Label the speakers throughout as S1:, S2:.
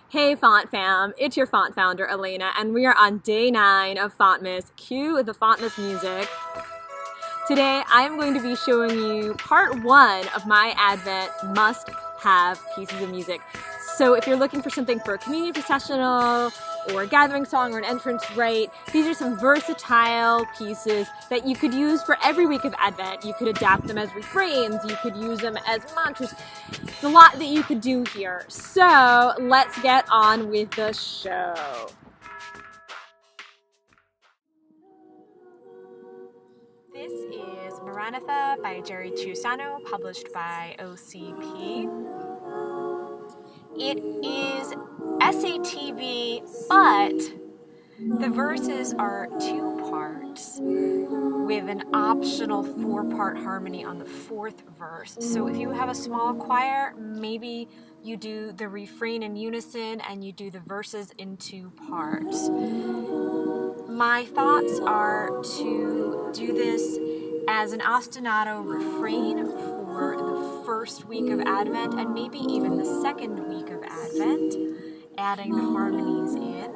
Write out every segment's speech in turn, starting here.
S1: Hey Font Fam, it's your font founder Elena, and we are on day 9 of Fontmas. Cue the Fontmas music. Today I'm going to be showing you part 1 of my Advent must-have pieces of music. So if you're looking for something for a community processional, or a gathering song, or an entrance rite, these are some versatile pieces that you could use for every week of Advent. You could adapt them as refrains, you could use them as mantras. There's a lot that you could do here. So let's get on with the show. This is Maranatha by Jerry Chiusano, published by OCP. It is SATB, but the verses are 2 parts with an optional 4-part harmony on the 4th verse. So if you have a small choir, maybe you do the refrain in unison and you do the verses in 2 parts. My thoughts are to do this as an ostinato refrain for the first week of Advent and maybe even the 2nd week of Advent, adding the harmonies in.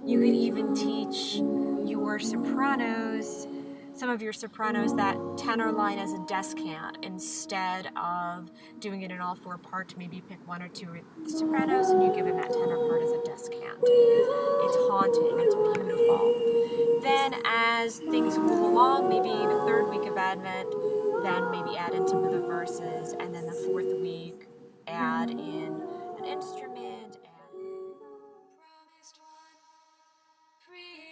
S1: You could even teach your sopranos, some of your sopranos, that tenor line as a descant instead of doing it in all 4 parts. Maybe pick 1 or 2 sopranos and you give them that tenor part as a descant. It's haunting, it's beautiful. Then as things move along, maybe the 3rd week of Advent, then maybe add in some of the verses, and then the 4th week add in an instrument.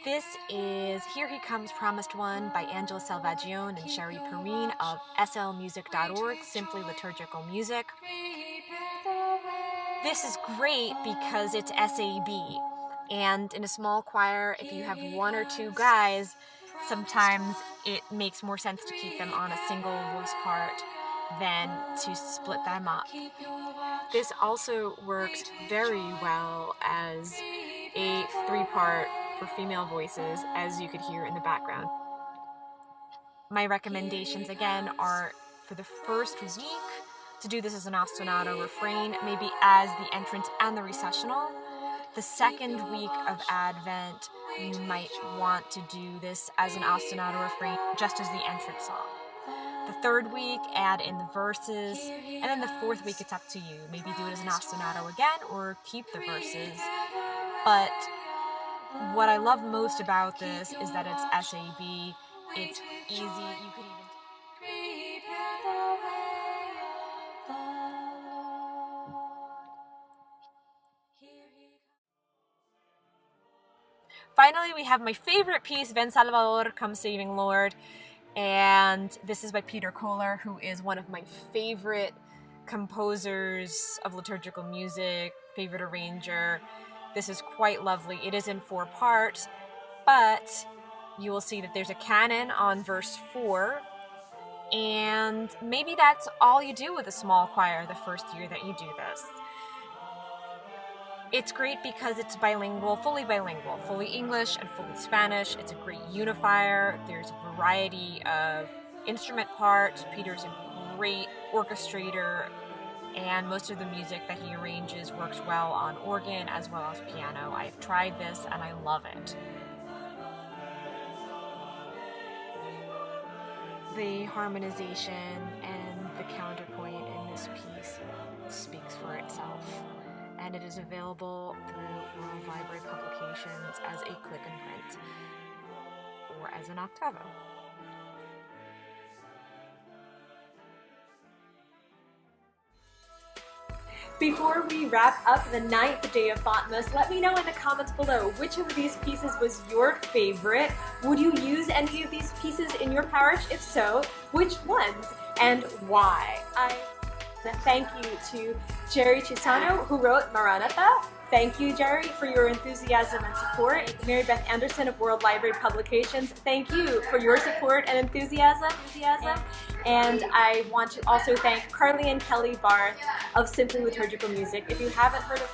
S1: This is Here He Comes, Promised One by Angela Salvagione and Sherry Perrine of slmusic.org, Simply Liturgical Music. This is great because it's SAB, and in a small choir, if you have 1 or 2 guys, sometimes it makes more sense to keep them on a single voice part than to split them up. This also works very well as a 3-part for female voices, as you could hear in the background. My recommendations again are for the first week to do this as an ostinato refrain, maybe as the entrance and the recessional. The 2nd week of Advent, you might want to do this as an ostinato refrain, just as the entrance song. The 3rd week, add in the verses, and then the 4th week, it's up to you. Maybe do it as an ostinato again, or keep the verses. But what I love most about this is that it's SAB, it's easy, you could even... Finally, we have my favorite piece, Ven Salvador, Come Saving Lord, and this is by Peter Koller, who is one of my favorite composers of liturgical music, favorite arranger. This is quite lovely. It is in 4 parts, but you will see that there's a canon on verse 4, and maybe that's all you do with a small choir the first year that you do this. It's great because it's bilingual, fully English and fully Spanish. It's a great unifier. There's a variety of instrument parts. Peter's a great orchestrator, and most of the music that he arranges works well on organ as well as piano. I've tried this and I love it. The harmonization and the counterpoint in this piece speaks for itself, and it is available through World Library Publications as a click and print or as an octavo. Before we wrap up the 9th day of Fontmas, let me know in the comments below which of these pieces was your favorite. Would you use any of these pieces in your parish? If so, which ones and why? Thank you to Jerry Chiusano, who wrote Maranatha. Thank you, Jerry, for your enthusiasm and support. Mary Beth Anderson of World Library Publications, thank you for your support and enthusiasm. And I want to also thank Carly and Kelly Barth of Simply Liturgical Music. If you haven't heard of